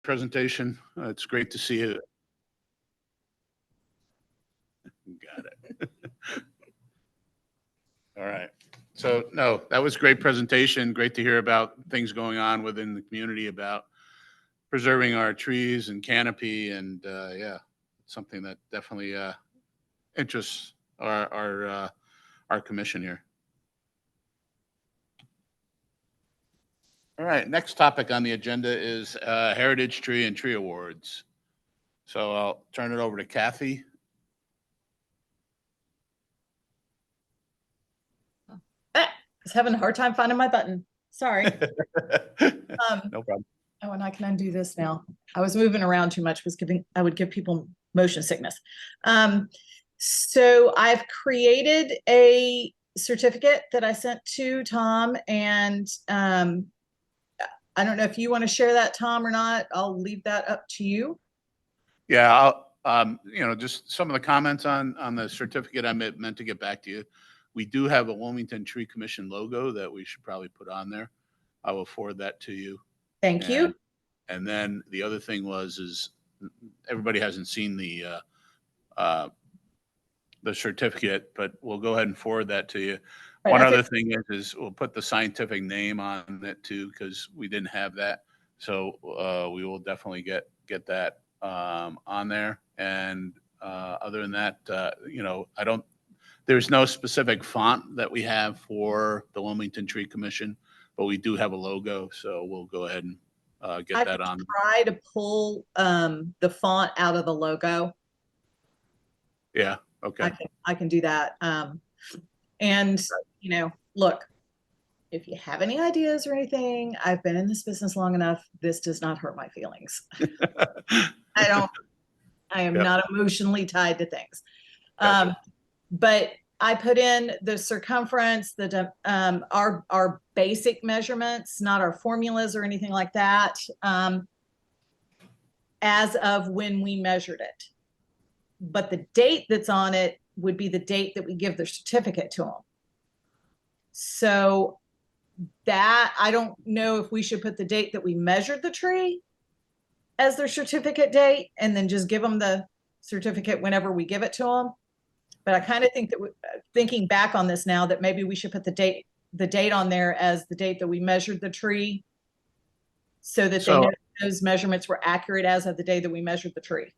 presentation. It's great to see you. Got it. All right. So, no, that was great presentation. Great to hear about things going on within the community about preserving our trees and canopy. And yeah, it's something that definitely interests our commission here. All right. Next topic on the agenda is Heritage Tree and Tree Awards. So I'll turn it over to Kathy. I was having a hard time finding my button. Sorry. No problem. Oh, and I can undo this now. I was moving around too much, I would give people motion sickness. So I've created a certificate that I sent to Tom, and I don't know if you want to share that, Tom, or not. I'll leave that up to you. Yeah, I'll, just some of the comments on the certificate. I meant to get back to you. We do have a Wilmington Tree Commission logo that we should probably put on there. I will forward that to you. Thank you. And then the other thing is everybody hasn't seen the certificate, but we'll go ahead and forward that to you. Right, One other thing is we'll put the scientific name on it too, because we didn't have that. So we will definitely get that on there. And other than that, there's no specific font that we have for the Wilmington Tree Commission, but we do have a logo. So we'll go ahead and get that on. Try to pull the font out of the logo. Yeah. Okay. I can do that. And look, if you have any ideas or anything, I've been in this business long enough. This does not hurt my feelings. I am not emotionally tied to things. Gotcha. But I put in the circumference, our basic measurements, not our formulas or anything like that, as of when we measured it. But the date that's on it would be the date that we give the certificate to them. So that, I don't know if we should put the date that we measured the tree as their certificate date and then just give them the certificate whenever we give it to them. But I kind of think that thinking back on this now, that maybe we should put the date on there as the date that we measured the tree, so that they know those measurements were accurate as of the day that we measured the tree.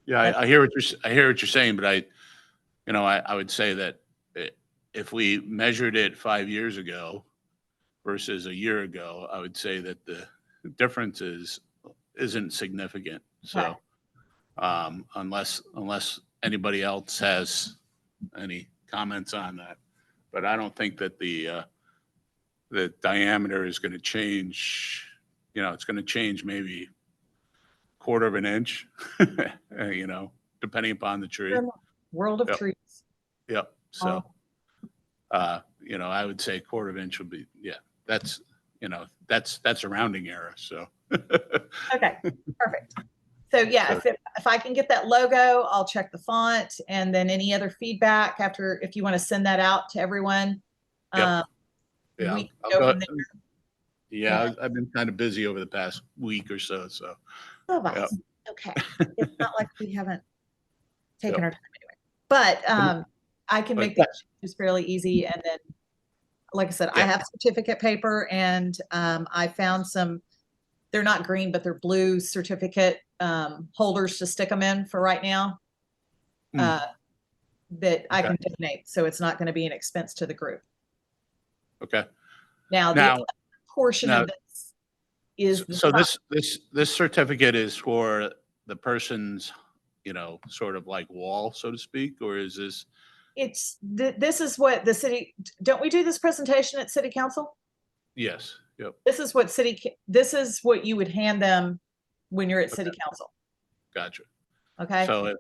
Yeah, I hear what you're saying, but I would say that if we measured it 5 years ago versus a year ago, I would say that the difference isn't significant. So, unless anybody else has any comments on that, but I don't think that the diameter is going to change. It's going to change maybe quarter of an inch, depending upon the tree. World of trees. Yep. So, I would say quarter of inch would be, that's a rounding error. So. Okay, perfect. So yeah, if I can get that logo, I'll check the font, and then any other feedback after, if you want to send that out to everyone. Yeah. We can go from there. Yeah, I've been kind of busy over the past week or so. So. Okay. It's not like we haven't taken our time anyway. But I can make that just fairly easy. And then, like I said, I have certificate paper, and I found some, they're not green, but they're blue certificate holders to stick them in for right now, that I can donate. So it's not going to be an expense to the group. Okay. Now the portion of this is this certificate is for the person's, sort of like wall, so to speak, or is this? This is what the city, don't we do this presentation at city council? Yes. Yep. This is what you would hand them when you're at city council. Gotcha. Okay. So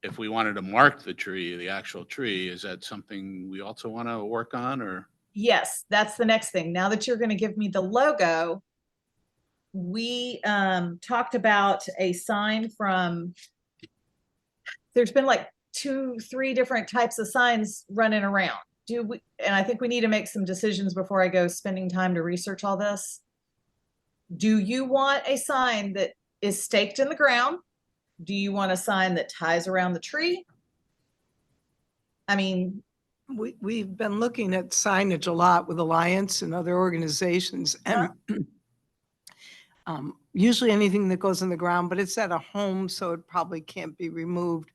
if we wanted to mark the tree, the actual tree, is that something we also want to work on, or? Yes, that's the next thing. Now that you're going to give me the logo, we talked about a sign from, there's been like 2-3 different types of signs running around. And I think we need to make some decisions before I go spending time to research all this. Do you want a sign that is staked in the ground? Do you want a sign that ties around the tree? I mean, We've been looking at signage a lot with Alliance and other organizations, and usually anything that goes in the ground, but it's at a home, so it probably can't be removed.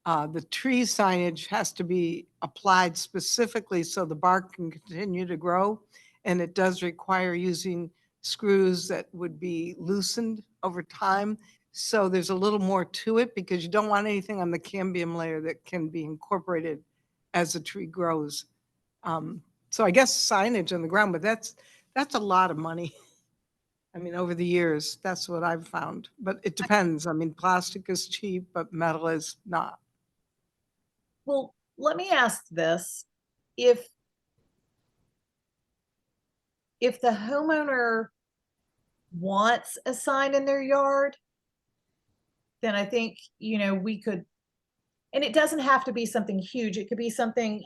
The tree signage has to be applied specifically so the bark can continue to grow, and it does require using screws that would be loosened over time. So there's a little more to it because you don't want anything on the cambium layer that can be incorporated as the tree grows. So I guess signage on the ground, but that's a lot of money. I mean, over the years, that's what I've found, but it depends. I mean, plastic is cheap, but metal is not. well, let me ask this. If the homeowner wants a sign in their yard, then I think, we could, and it doesn't have to be something huge. It could be something,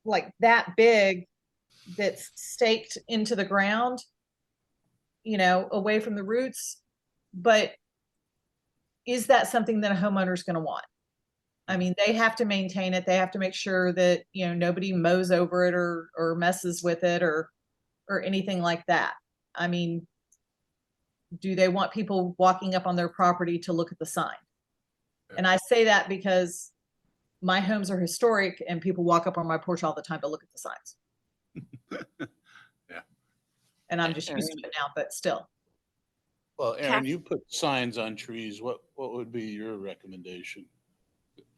like that big that's staked into the ground, away from the roots. But is that something that a homeowner is going to want? I mean, they have to maintain it. They have to make sure that, nobody mows over it or messes with it or anything like that. I mean, do they want people walking up on their property to look at the sign? And I say that because my homes are historic and people walk up on my porch all the time to look at the signs. Yeah. And I'm just used to it now, but still. Well, Aaron, you put signs on trees. What would be your recommendation?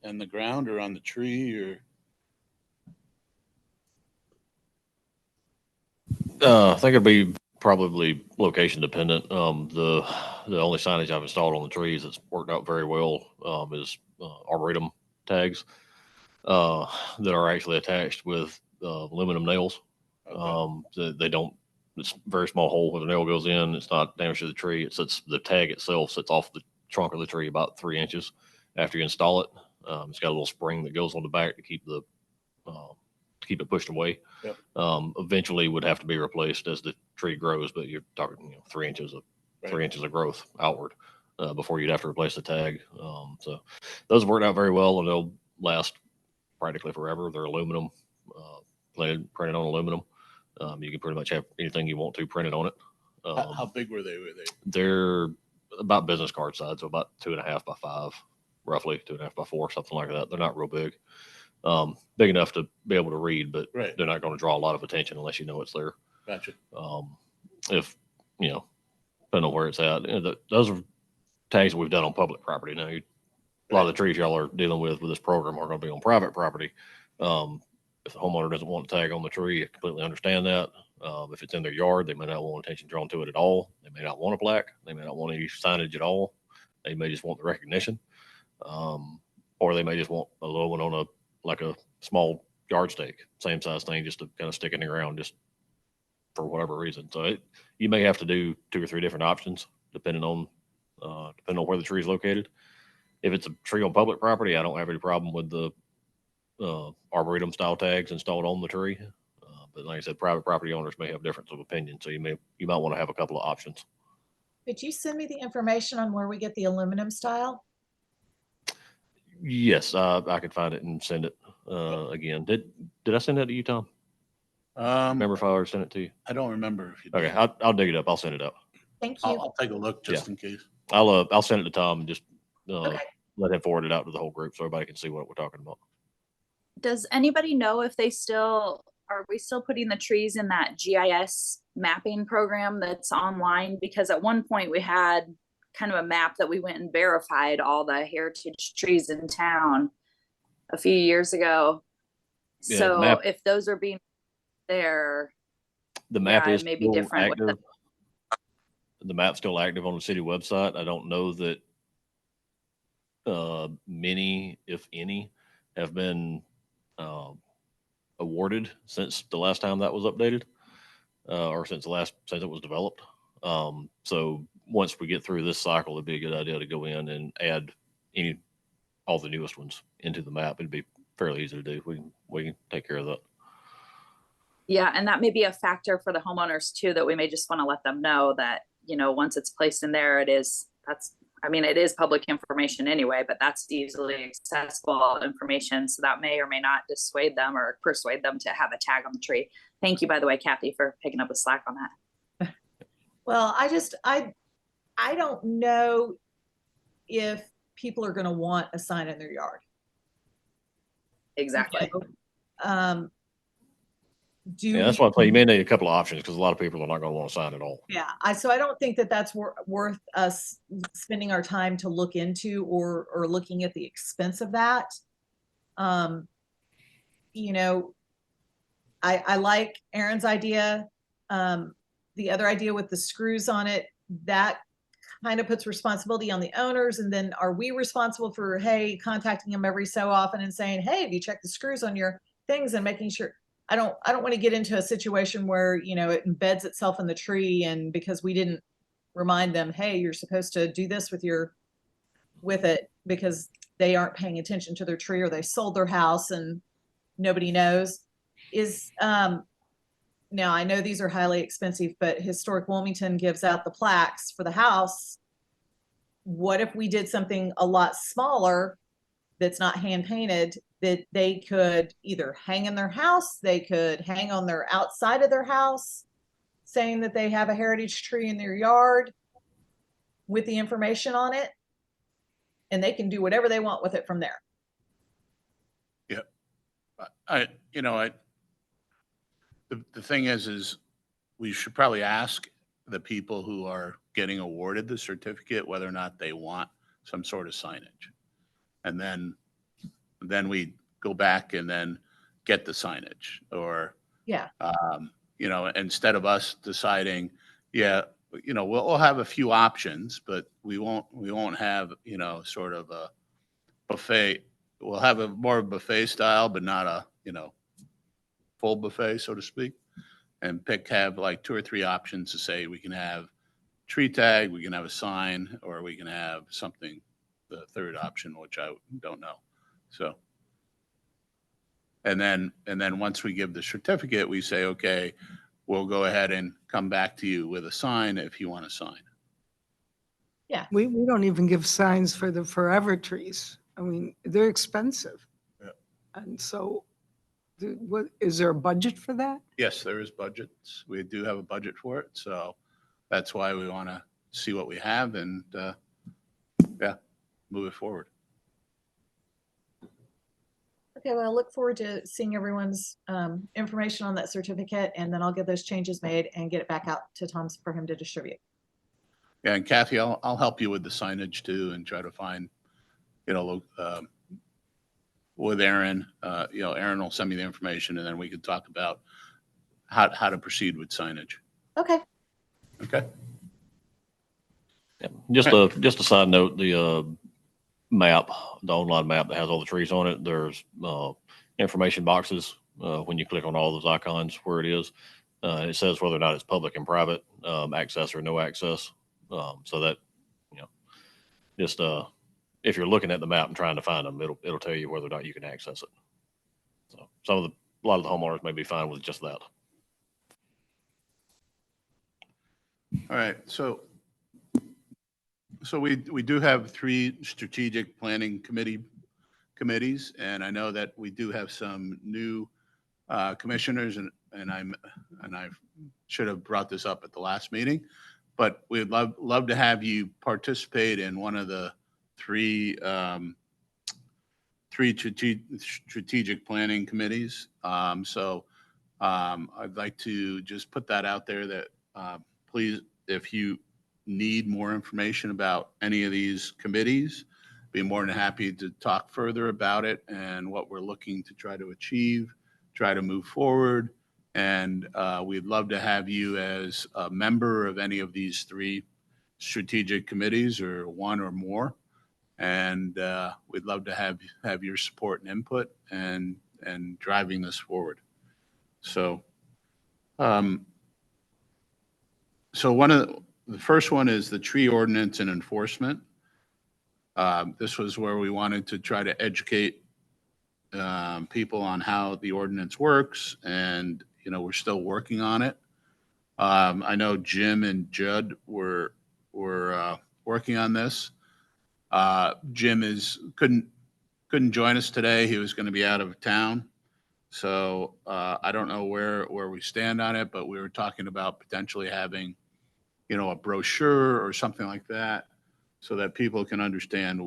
On the ground or on the tree or? I think it'd be probably location dependent. The only signage I've installed on the trees that's worked out very well is arboretum tags that are actually attached with aluminum nails. Okay. They don't. It's a very small hole where the nail goes in. It's not damage to the tree. It sits, the tag itself sits off the trunk of the tree about 3 inches after you install it. It's got a little spring that goes on the back to keep it pushed away. Yep. Eventually would have to be replaced as the tree grows, but you're talking 3 inches of Right. 3 inches of growth outward before you'd have to replace the tag. So those have worked out very well, and they'll last practically forever. They're aluminum, printed on aluminum. You can pretty much have anything you want to printed on it. How big were they? They're about business card size, so about 2.5 by 5, roughly 2.5 by 4, something like that. They're not real big. Big enough to be able to read, but Right. they're not going to draw a lot of attention unless you know it's there. Gotcha. If depending on where it's at, those are tags that we've done on public property. Now, a lot of the trees y'all are dealing with this program are going to be on private property. If the homeowner doesn't want a tag on the tree, I completely understand that. If it's in their yard, they may not want attention drawn to it at all. They may not want a plaque. They may not want any signage at all. They may just want the recognition. Or they may just want a little one on a small yardstake, same size thing, just to kind of stick in the ground just for whatever reason. So you may have to do 2 or 3 different options depending on where the tree is located. If it's a tree on public property, I don't have any problem with the arboretum style tags installed on the tree. But like I said, private property owners may have difference of opinion, so you might want to have a couple of options. Could you send me the information on where we get the aluminum style? Yes, I could find it and send it again. Did I send that to you, Tom? Remember if I already sent it to you? I don't remember if you did. Okay, I'll dig it up. I'll send it up. Thank you. I'll take a look just in case. I'll send it to Tom and just Okay. let him forward it out to the whole group so everybody can see what we're talking about. Does anybody know if are we still putting the trees in that GIS mapping program that's online? Because at one point we had kind of a map that we went and verified all the heritage trees in town a few years ago. Yeah, So if those are being there, the map is maybe still different with active. The map's still active on the city website. I don't know that many, if any, have been awarded since the last time that was updated, or since it was developed. So once we get through this cycle, it'd be a good idea to go in and add all the newest ones into the map. It'd be fairly easy to do. We can take care of that. Yeah, and that may be a factor for the homeowners too, that we may just want to let them know that, once it's placed in there, it is public information anyway, but that's easily accessible information. So that may or may not dissuade them or persuade them to have a tag on the tree. Thank you, by the way, Kathy, for picking up the slack on that. Well, I don't know if people are going to want a sign in their yard. Exactly. Yeah, that's why I say you may need a couple of options because a lot of people are not going to want to sign at all. Yeah, so I don't think that that's worth us spending our time to look into or looking at the expense of that. I like Aaron's idea. The other idea with the screws on it, that kind of puts responsibility on the owners. And then are we responsible for, hey, contacting them every so often and saying, hey, have you checked the screws on your things and making sure? I don't want to get into a situation where, it embeds itself in the tree, and because we didn't remind them, hey, you're supposed to do this with it, because they aren't paying attention to their tree, or they sold their house and nobody knows. Now I know these are highly expensive, but Historic Wilmington gives out the plaques for the house. What if we did something a lot smaller that's not hand painted, that they could either hang in their house, they could hang on their outside of their house, saying that they have a heritage tree in their yard with the information on it, and they can do whatever they want with it from there. Yeah. The thing is we should probably ask the people who are getting awarded the certificate whether or not they want some sort of signage. And then we go back and then get the signage, or, Yeah. Instead of us deciding, we'll have a few options, but we won't have, sort of a buffet. We'll have a more buffet style, but not a, full buffet, so to speak, and have like 2 or 3 options to say we can have tree tag, we can have a sign, or we can have something, the third option, which I don't know. So, and then once we give the certificate, we say, okay, we'll go ahead and come back to you with a sign if you want a sign. Yeah. We don't even give signs for the forever trees. I mean, they're expensive. Yeah. And so what, is there a budget for that? Yes, there is budgets. We do have a budget for it. So that's why we want to see what we have and, move it forward. Okay, well, I look forward to seeing everyone's information on that certificate, and then I'll get those changes made and get it back out to Tom for him to distribute. Yeah, and Kathy, I'll help you with the signage too, and try to find, with Aaron, Aaron will send me the information, and then we can talk about how to proceed with signage. Okay. Okay. Yeah. Just a side note, the map, the online map that has all the trees on it, there's information boxes when you click on all those icons where it is. It says whether or not it's public and private, access or no access. So that, just if you're looking at the map and trying to find them, it'll tell you whether or not you can access it. So a lot of the homeowners may be fine with just that. All right. So we do have 3 strategic planning committees, and I know that we do have some new commissioners, and I should have brought this up at the last meeting, but we'd love to have you participate in one of the 3 strategic planning committees. So I'd like to just put that out there that please, if you need more information about any of these committees, be more than happy to talk further about it and what we're looking to try to achieve, try to move forward. And we'd love to have you as a member of any of these 3 strategic committees, or one or more. And we'd love to have your support and input and driving this forward. So, the first one is the tree ordinance and enforcement. This was where we wanted to try to educate people on how the ordinance works and, you know, we're still working on it. I know Jim and Judd were working on this. Jim couldn't join us today. He was going to be out of town. So I don't know where we stand on it, but we were talking about potentially having, you know, a brochure or something like that so that people can understand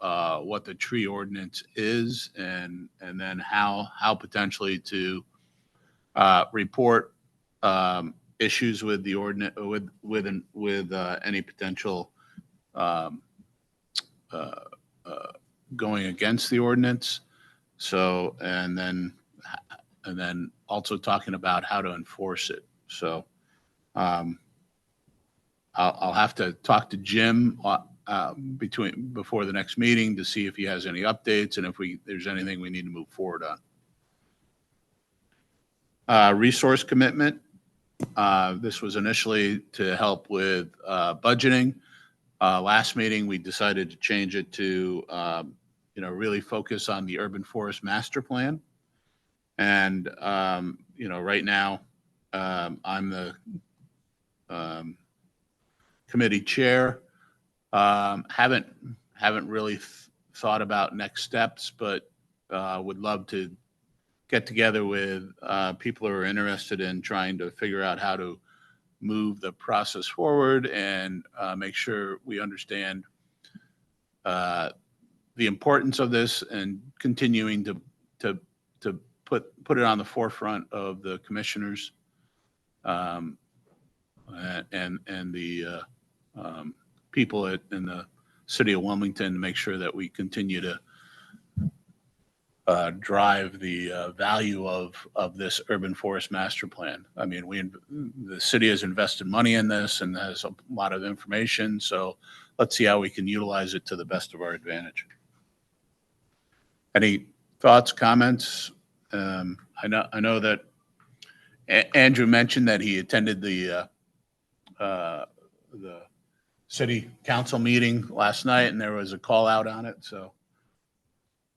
what the tree ordinance is and then how potentially to report issues with the ordinance with any potential um, uh, going against the ordinance. So and then also talking about how to enforce it. So I'll have to talk to Jim before the next meeting to see if he has any updates and if there's anything we need to move forward on. Resource commitment. This was initially to help with budgeting. Last meeting, we decided to change it to, you know, really focus on the urban forest master plan. And, you know, right now, I'm the committee chair. Haven't really thought about next steps, but would love to get together with people who are interested in trying to figure out how to move the process forward and make sure we understand the importance of this and continuing to put it on the forefront of the commissioners and the people in the city of Wilmington to make sure that we continue to drive the value of this urban forest master plan. I mean, the city has invested money in this and has a lot of information. So let's see how we can utilize it to the best of our advantage. Any thoughts, comments? I know that Andrew mentioned that he attended the city council meeting last night, and there was a call out on it. So,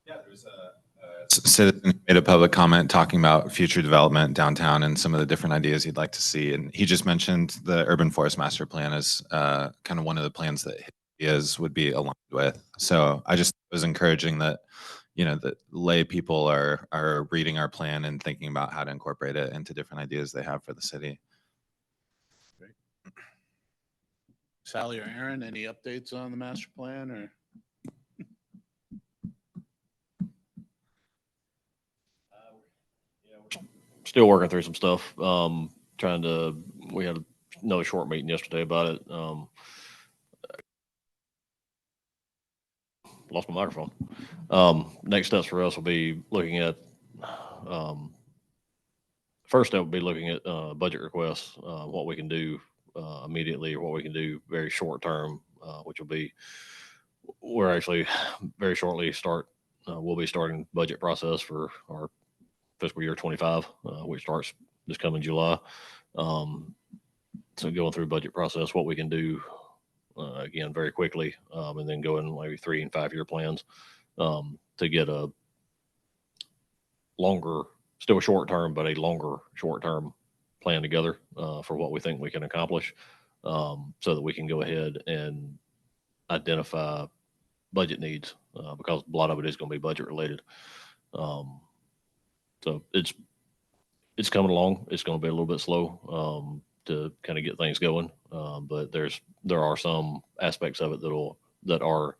yeah, there was a citizen who made a public comment talking about future development downtown and some of the different ideas he'd like to see. And he just mentioned the urban forest master plan as kind of one of the plans that his would be aligned with. So I just was encouraging that, you know, that lay people are reading our plan and thinking about how to incorporate it into different ideas they have for the city. great. Sally or Aaron, any updates on the master plan or? Still working through some stuff. We had another short meeting yesterday about it. Lost my microphone. Next steps for us will be looking at, first step will be looking at budget requests, what we can do immediately, or what we can do very short term, which will be, we're actually very shortly we'll be starting budget process for our fiscal year 25, which starts this coming July. So going through budget process, what we can do again very quickly, and then go in maybe 3 and 5 year plans to get a longer, still short term, but a longer short term plan together for what we think we can accomplish, so that we can go ahead and identify budget needs, because a lot of it is going to be budget related. So it's coming along. It's going to be a little bit slow to kind of get things going, but there are some aspects of it that are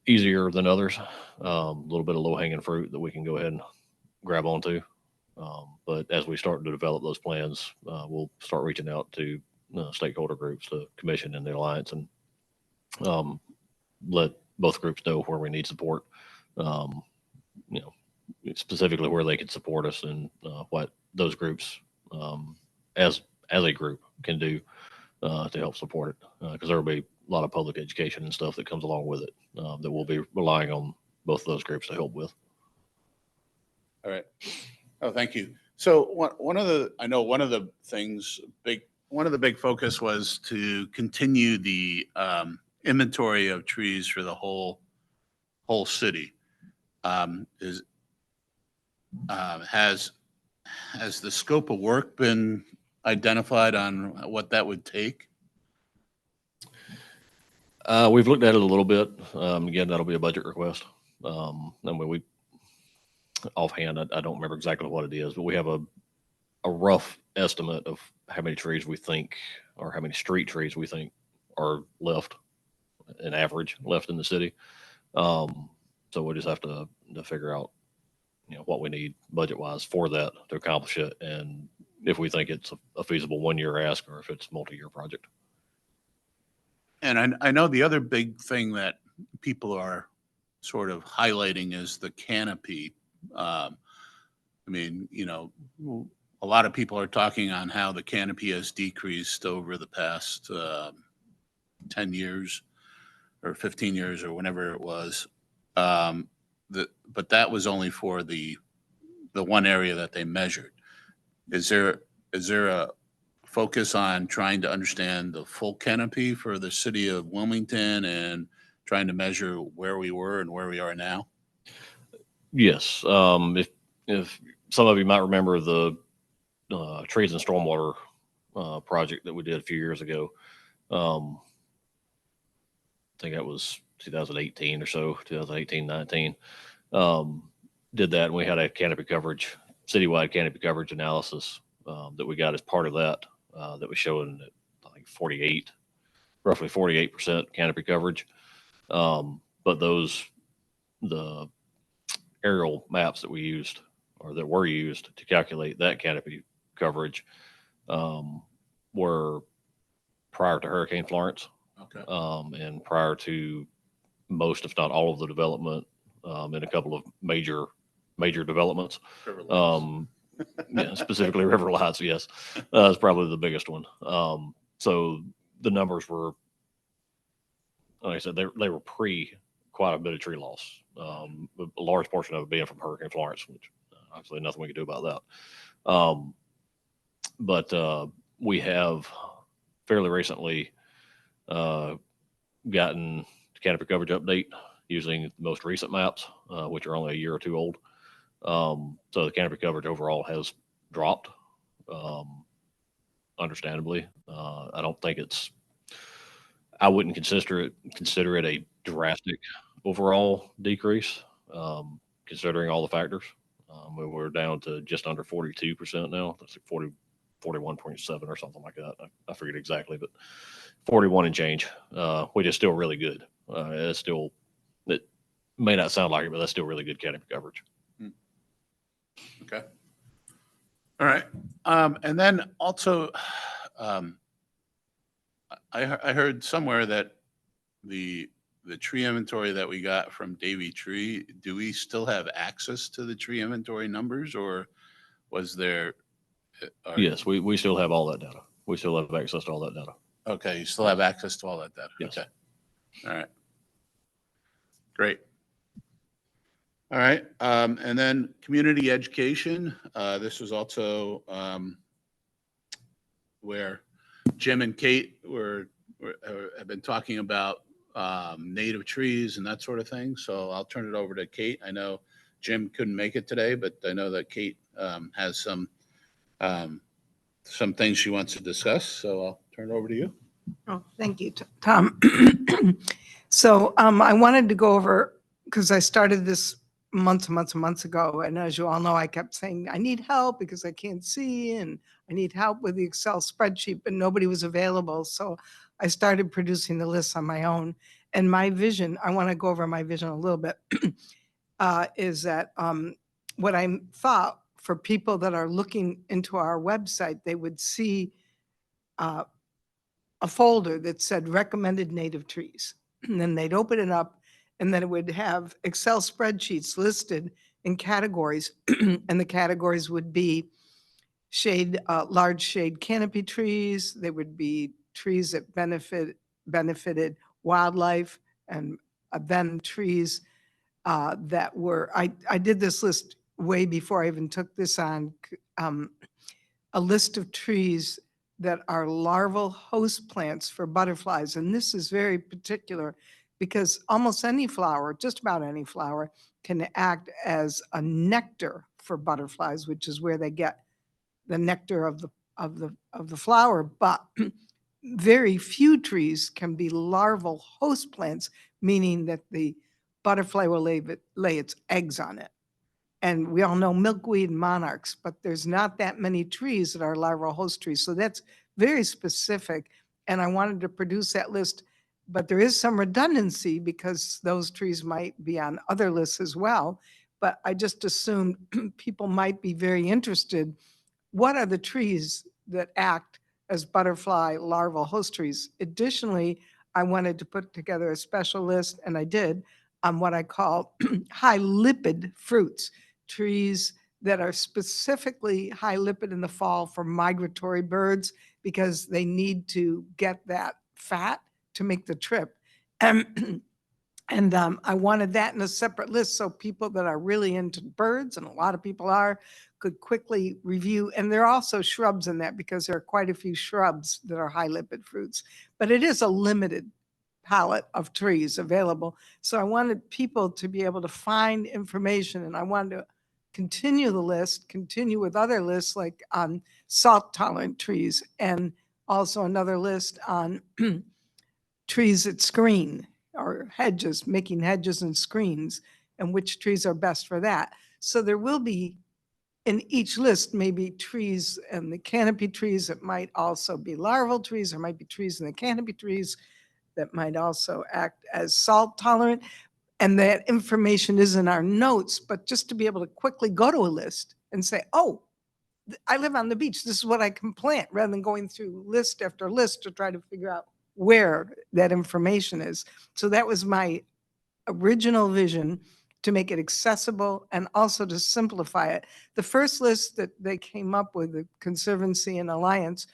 easier than others. A little bit of low hanging fruit that we can go ahead and grab onto. But as we start to develop those plans, we'll start reaching out to stakeholder groups, the commission and the alliance, and let both groups know where we need support. You know, specifically where they can support us and what those groups as a group can do to help support it, because there will be a lot of public education and stuff that comes along with it that we'll be relying on both of those groups to help with. All right. Oh, thank you. So one of the big focus was to continue the inventory of trees for the whole has the scope of work been identified on what that would take? We've looked at it a little bit. Again, that'll be a budget request. And we offhand, I don't remember exactly what it is, but we have a rough estimate of how many trees we think, or how many street trees we think are left, an average left in the city. So we'll just have to figure out, what we need budget wise for that to accomplish it, and if we think it's a feasible 1-year ask or if it's a multi-year project. And I know the other big thing that people are sort of highlighting is the canopy. I mean, a lot of people are talking on how the canopy has decreased over the past 10 years or 15 years or whenever it was. But that was only for the one area that they measured. Is there a focus on trying to understand the full canopy for the city of Wilmington and trying to measure where we were and where we are now? Yes. If some of you might remember the trees and stormwater project that we did a few years ago. I think that was 2018 or so, 2018, 19. Did that, and we had a canopy coverage, citywide canopy coverage analysis that we got as part of that, that was showing, I think, roughly 48% canopy coverage. But the aerial maps that we used, or that were used to calculate that canopy coverage, were prior to Hurricane Florence. Okay. And prior to most, if not all, of the development in a couple of major developments. Yeah, specifically River Lights, yes. It's probably the biggest one. So the numbers were, like I said, they were pre quite a bit of tree loss. A large portion of it being from Hurricane Florence, which obviously nothing we could do about that. But we have fairly recently gotten canopy coverage update using the most recent maps, which are only a year or two old. So the canopy coverage overall has dropped, understandably. I don't think I wouldn't consider it a drastic overall decrease, considering all the factors. We're down to just under 42% now. That's like 41.7 or something like that. I forget exactly, but 41 and change, which is still really good. It may not sound like it, but that's still really good canopy coverage. Okay. All right. And then also, I heard somewhere that the tree inventory that we got from Davy Tree, do we still have access to the tree inventory numbers, or was there? Yes, we still have all that data. We still have access to all that data. Okay, you still have access to all that data? Yes. Okay. All right. Great. All right. And then community education. This was also where Jim and Kate have been talking about native trees and that sort of thing. So I'll turn it over to Kate. I know Jim couldn't make it today, but I know that Kate has some things she wants to discuss. So I'll turn it over to you. Oh, thank you, Tom. So I wanted to go over, because I started this months ago. And as you all know, I kept saying, I need help because I can't see, and I need help with the Excel spreadsheet, but nobody was available. So I started producing the lists on my own. And my vision, I want to go over my vision a little bit, is that what I thought for people that are looking into our website, they would see a folder that said recommended native trees. And then they'd open it up, and then it would have Excel spreadsheets listed in categories. And the categories would be large shade canopy trees. They would be trees that benefited wildlife, and then trees that were, I did this list way before I even took this on, a list of trees that are larval host plants for butterflies. And this is very particular because almost any flower, just about any flower, can act as a nectar for butterflies, which is where they get the nectar of the flower. But very few trees can be larval host plants, meaning that the butterfly will lay its eggs on it. And we all know milkweed and monarchs, but there's not that many trees that are larval host trees. So that's very specific. And I wanted to produce that list, but there is some redundancy because those trees might be on other lists as well. But I just assumed people might be very interested. What are the trees that act as butterfly larval host trees? Additionally, I wanted to put together a special list, and I did, on what I call high lipid fruits, trees that are specifically high lipid in the fall for migratory birds because they need to get that fat to make the trip. And I wanted that in a separate list so people that are really into birds, and a lot of people are, could quickly review. And there are also shrubs in that because there are quite a few shrubs that are high lipid fruits. But it is a limited palette of trees available. So I wanted people to be able to find information, and I wanted to continue the list, continue with other lists like on salt tolerant trees, and also another list on trees that screen or hedges, making hedges and screens, and which trees are best for that. So there will be in each list maybe trees and the canopy trees that might also be larval trees. There might be trees in the canopy trees that might also act as salt tolerant. And that information is in our notes, but just to be able to quickly go to a list and say, oh, I live on the beach, this is what I can plant, rather than going through list after list to try to figure out where that information is. So that was my original vision, to make it accessible and also to simplify it. The first list that they came up with, the Conservancy and Alliance,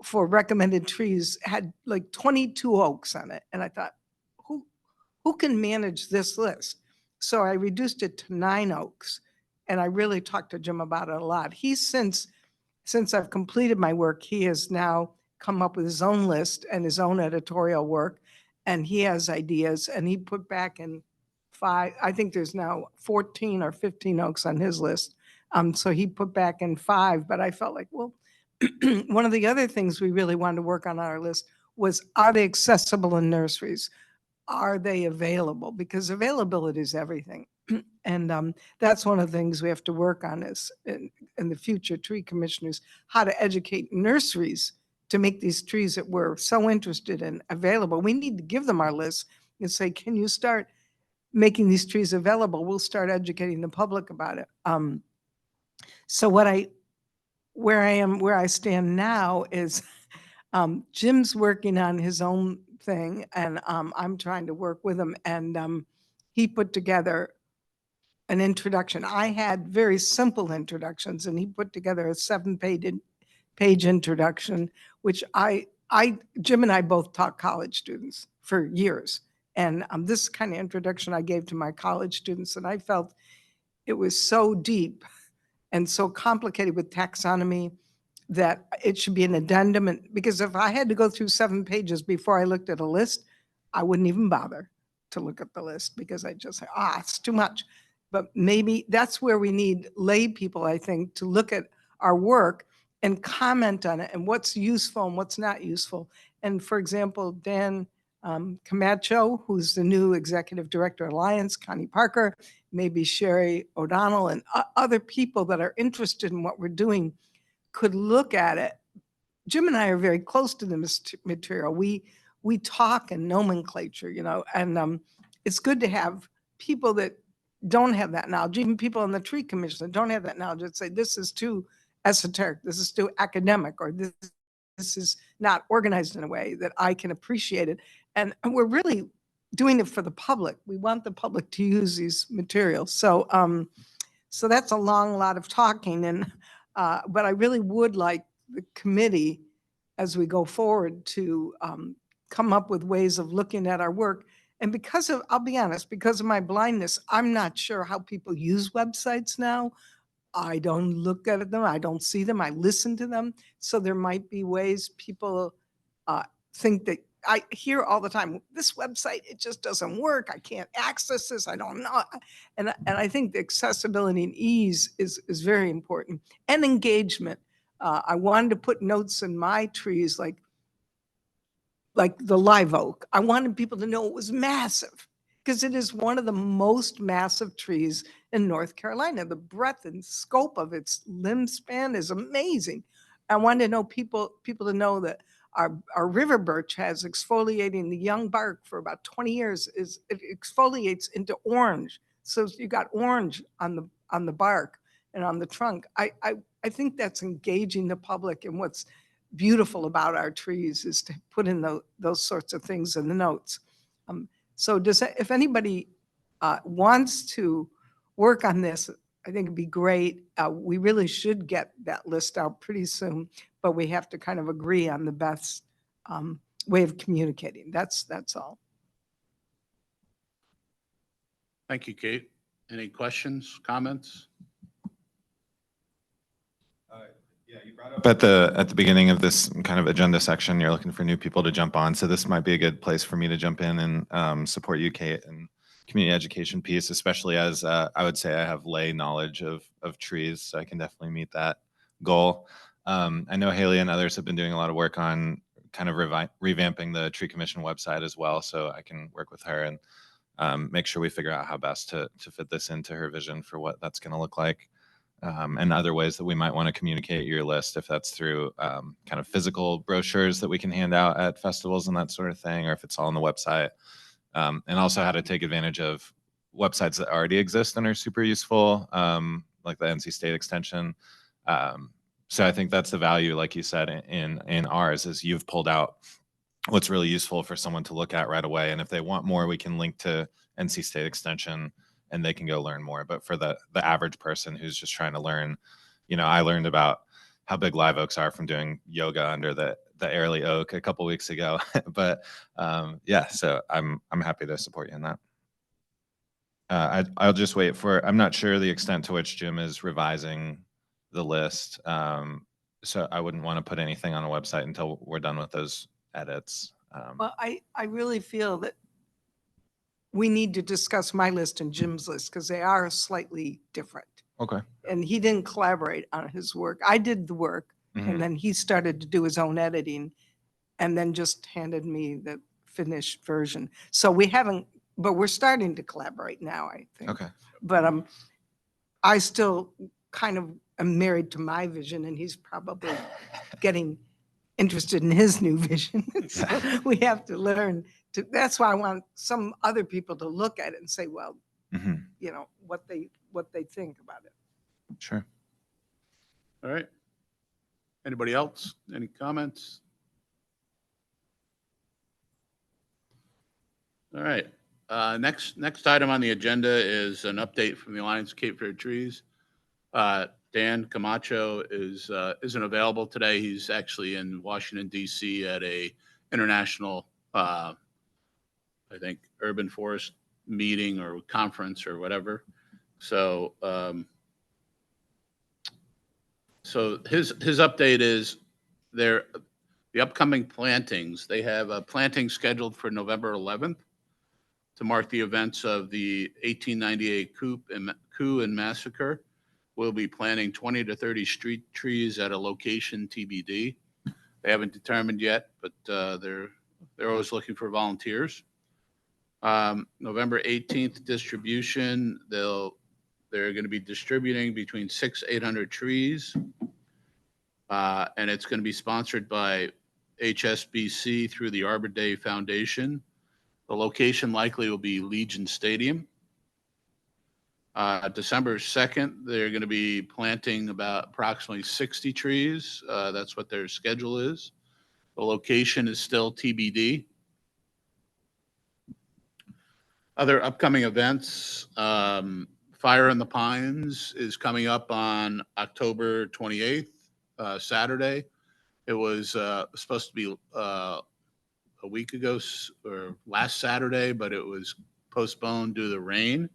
for recommended trees had like 22 oaks on it. And I thought, who can manage this list? So I reduced it to 9 oaks. And I really talked to Jim about it a lot. He's since I've completed my work, he has now come up with his own list and his own editorial work. And he has ideas, and he put back in 5, I think there's now 14 or 15 oaks on his list. So he put back in 5, but I felt like, well, one of the other things we really wanted to work on our list was, are they accessible in nurseries? Are they available? Because availability is everything. And that's one of the things we have to work on is in the future tree commissioners, how to educate nurseries to make these trees that we're so interested in available. We need to give them our list and say, can you start making these trees available? We'll start educating the public about it. So where I stand now is Jim's working on his own thing, and I'm trying to work with him. And he put together an introduction. I had very simple introductions, and he put together a 7-page introduction, which Jim and I both taught college students for years. And this kind of introduction I gave to my college students, and I felt it was so deep and so complicated with taxonomy that it should be an addendum. And because if I had to go through 7 pages before I looked at a list, I wouldn't even bother to look at the list, because I just say, it's too much. But maybe that's where we need lay people, I think, to look at our work and comment on it and what's useful and what's not useful. And for example, Dan Camacho, who's the new executive director of Alliance, Connie Parker, maybe Sherry O'Donnell, and other people that are interested in what we're doing could look at it. Jim and I are very close to the material. We talk in nomenclature, and it's good to have people that don't have that knowledge, even people in the tree commission that don't have that knowledge, that say this is too esoteric, this is too academic, or this is not organized in a way that I can appreciate it. And we're really doing it for the public. We want the public to use these materials. So that's a long lot of talking, and but I really would like the committee, as we go forward, to come up with ways of looking at our work. And I'll be honest, because of my blindness, I'm not sure how people use websites now. I don't look at them, I don't see them, I listen to them. So there might be ways people think that I hear all the time, this website, it just doesn't work. I can't access this. I don't know. And I think the accessibility and ease is very important, and engagement. I wanted to put notes in my trees, like the live oak. I wanted people to know it was massive, because it is one of the most massive trees in North Carolina. The breadth and scope of its limb span is amazing. I wanted to know people to know that our river birch has exfoliating the young bark for about 20 years. It exfoliates into orange. So you got orange on the bark and on the trunk. I think that's engaging the public, and what's beautiful about our trees is to put in those sorts of things in the notes. So if anybody wants to work on this, I think it'd be great. We really should get that list out pretty soon, but we have to kind of agree on the best way of communicating. That's all. Thank you, Kate. Any questions, comments? Yeah, you brought up at the beginning of this kind of agenda section, you're looking for new people to jump on. So this might be a good place for me to jump in and support you, Kate, and community education piece, especially as I would say I have lay knowledge of trees, so I can definitely meet that goal. I know Haley and others have been doing a lot of work on kind of revamping the Tree Commission website as well, so I can work with her and make sure we figure out how best to fit this into her vision for what that's going to look like. And other ways that we might want to communicate your list, if that's through kind of physical brochures that we can hand out at festivals and that sort of thing, or if it's all on the website. And also how to take advantage of websites that already exist and are super useful, like the NC State extension. So I think that's the value, like you said, in ours, is you've pulled out what's really useful for someone to look at right away. And if they want more, we can link to NC State extension and they can go learn more. But for the average person who's just trying to learn, I learned about how big live oaks are from doing yoga under the Airly oak a couple weeks ago. But yeah, so I'm happy to support you in that. I'll just wait I'm not sure the extent to which Jim is revising the list. So I wouldn't want to put anything on a website until we're done with those edits. Well, I really feel that we need to discuss my list and Jim's list, because they are slightly different. Okay. And he didn't collaborate on his work. I did the work, and then he started to do his own editing, and then just handed me the finished version. So but we're starting to collaborate now, I think. Okay. But I still kind of am married to my vision, and he's probably getting interested in his new vision. So we have to learn that's why I want some other people to look at it and say, well, what they think about it. Sure. All right. Anybody else? Any comments? All right. Next item on the agenda is an update from the Alliance Cape Fear Trees. Dan Camacho isn't available today. He's actually in Washington, D.C. at a international, I think, urban forest meeting or conference or whatever. So, his update is the upcoming plantings. They have a planting scheduled for November 11th to mark the events of the 1898 coup and massacre. We'll be planting 20 to 30 street trees at a location TBD. They haven't determined yet, but they're always looking for volunteers. November 18th distribution, they're going to be distributing between 600-800 trees. And it's going to be sponsored by HSBC through the Arbor Day Foundation. The location likely will be Legion Stadium. December 2nd, they're going to be planting about approximately 60 trees. That's what their schedule is. The location is still TBD. Other upcoming events, Fire in the Pines is coming up on October 28th, Saturday. It was supposed to be a week ago or last Saturday, but it was postponed due to the rain.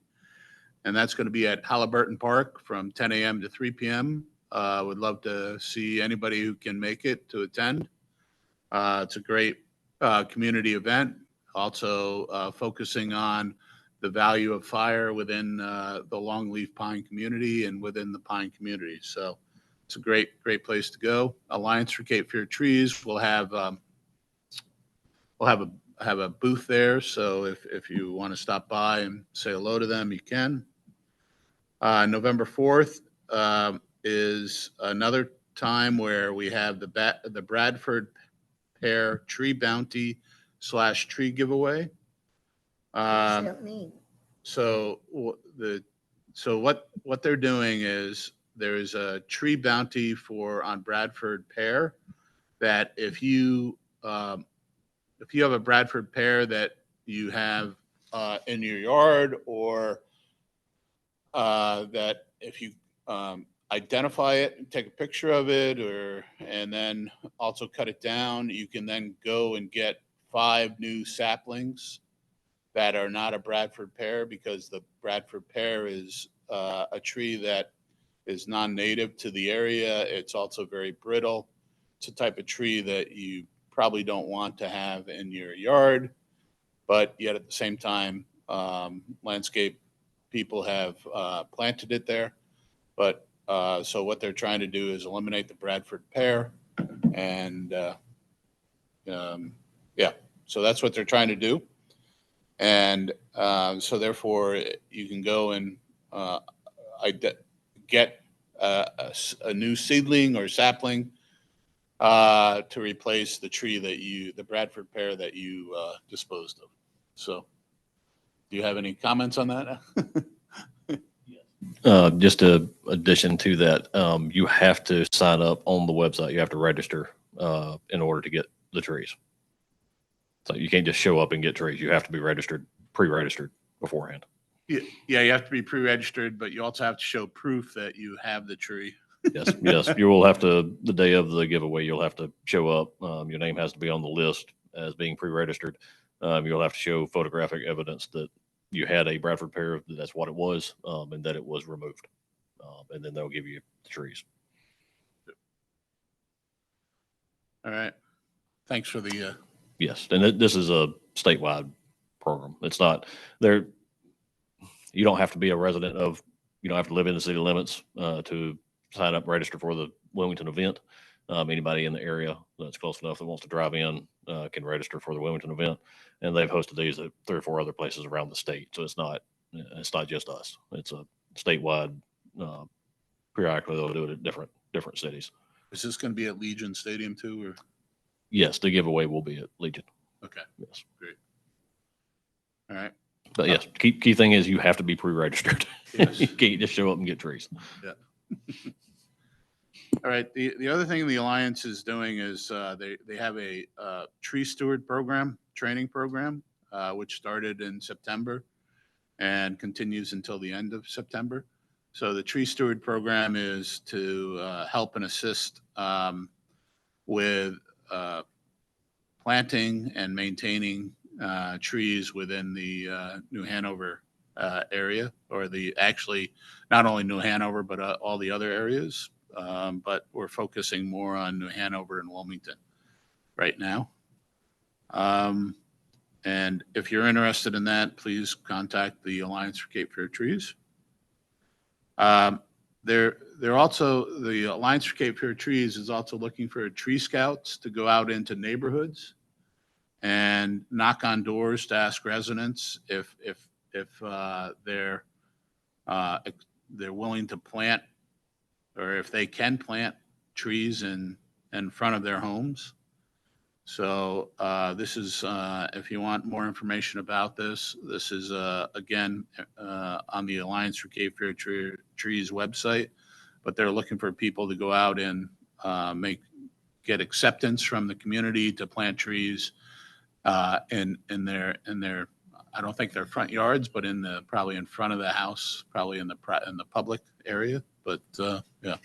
And that's going to be at Halliburton Park from 10 a.m. to 3 p.m. Would love to see anybody who can make it to attend. It's a great community event, also focusing on the value of fire within the longleaf pine community and within the pine community. So it's a great place to go. Alliance for Cape Fear Trees will have a booth there. So if you want to stop by and say hello to them, you can. November 4th is another time where we have the Bradford Pear Tree Bounty / tree giveaway. So what they're doing is there's a tree bounty on Bradford pear that if you have a Bradford pear that you have in your yard, or that if you identify it and take a picture of it, and then also cut it down, you can then go and get 5 new saplings that are not a Bradford pear, because the Bradford pear is a tree that is non-native to the area. It's also very brittle. It's a type of tree that you probably don't want to have in your yard, but yet at the same time, landscape people have planted it there. But so what they're trying to do is eliminate the Bradford pear, and so that's what they're trying to do. And so therefore you can go and get a new seedling or sapling to replace the tree the Bradford pear that you disposed of. So do you have any comments on that? Just a addition to that, you have to sign up on the website. You have to register in order to get the trees. So you can't just show up and get trees. You have to be pre-registered beforehand. Yeah, you have to be pre-registered, but you also have to show proof that you have the tree. Yes. You will have to, the day of the giveaway, you'll have to show up. Your name has to be on the list as being pre-registered. You'll have to show photographic evidence that you had a Bradford pear, that's what it was, and that it was removed. And then they'll give you the trees. All right. Thanks for the. Yes, and this is a statewide program. It's not there. You don't have to be a resident of, you don't have to live in the city limits to sign up, register for the Wilmington event. Anybody in the area that's close enough that wants to drive in can register for the Wilmington event. And they've hosted these at 3 or 4 other places around the state. So it's not just us. It's a statewide. Periodically they'll do it at different cities. Is this going to be at Legion Stadium too, or? Yes, the giveaway will be at Legion. Okay. Yes. Great. All right. But yes, key thing is you have to be pre-registered. Yes. You can't just show up and get trees. Yeah. All right. The other thing the Alliance is doing is they have a tree steward training program, which started in September and continues until the end of September. So the tree steward program is to help and assist with planting and maintaining trees within the New Hanover area, or actually not only New Hanover, but all the other areas. But we're focusing more on New Hanover and Wilmington right now. And if you're interested in that, please contact the Alliance for Cape Fear Trees. They're also, the Alliance for Cape Fear Trees is also looking for tree scouts to go out into neighborhoods and knock on doors to ask residents if they're willing to plant, or if they can plant trees in front of their homes. So this is, if you want more information about this is again on the Alliance for Cape Fear Trees website. But they're looking for people to go out and get acceptance from the community to plant trees in their I don't think they're front yards, but probably in front of the house, probably in the public area. But yeah,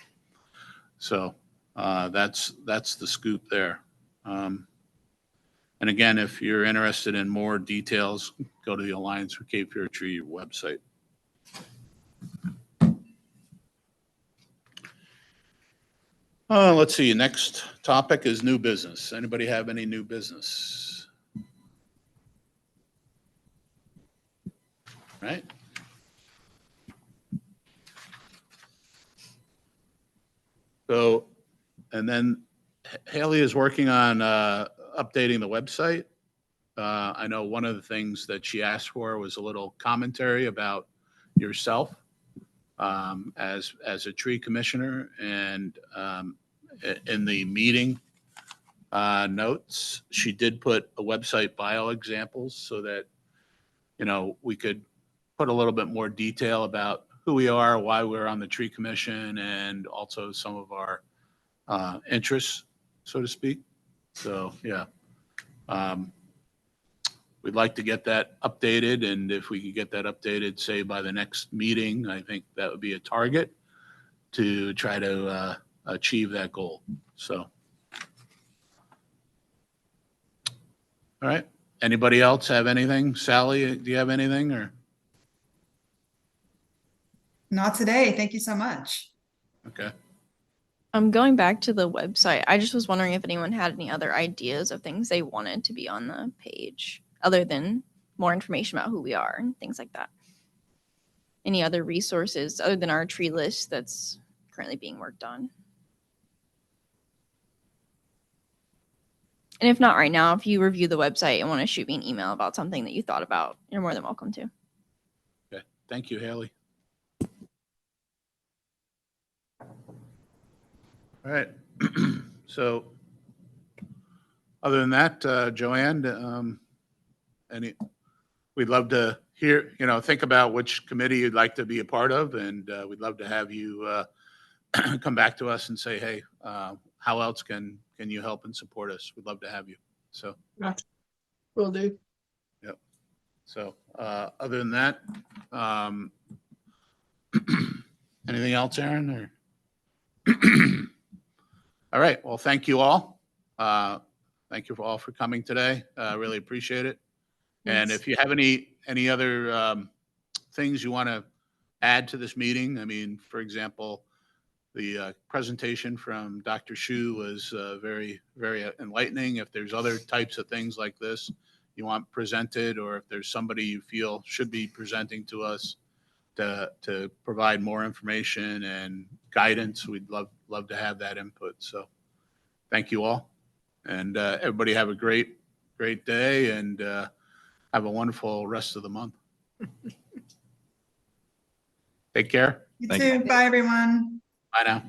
so that's the scoop there. And again, if you're interested in more details, go to the Alliance for Cape Fear Tree website. Let's see. Next topic is new business. Anybody have any new business? Right? So, and then Haley is working on updating the website. I know one of the things that she asked for was a little commentary about yourself as a tree commissioner, and in the meeting notes, she did put a website bio examples so that, you know, we could put a little bit more detail about who we are, why we're on the tree commission, and also some of our interests, so to speak. So, yeah. We'd like to get that updated, and if we could get that updated, say by the next meeting, I think that would be a target to try to achieve that goal. So, all right. Anybody else have anything? Sally, do you have anything, or? Not today. Thank you so much. Okay. Going back to the website, I just was wondering if anyone had any other ideas of things they wanted to be on the page other than more information about who we are and things like that. Any other resources other than our tree list that's currently being worked on? And if not right now, if you review the website and want to shoot me an email about something that you thought about, you're more than welcome to. Okay. Thank you, Haley. All right. So other than that, Joanne, we'd love to hear, you know, think about which committee you'd like to be a part of, and we'd love to have you come back to us and say, hey, how else can you help and support us? We'd love to have you. So, Will do. yep. So, other than that, anything else, Aaron? Or all right. Well, thank you all. Thank you all for coming today. Really appreciate it. And Yes. if you have any other things you want to add to this meeting, I mean, for example, the presentation from Dr. Shu was very, very enlightening. If there's other types of things like this you want presented, or if there's somebody you feel should be presenting to us to provide more information and guidance, we'd love to have that input. So thank you all. And everybody have a great day, and have a wonderful rest of the month. Take care. You Thank too. Bye, everyone. Bye now.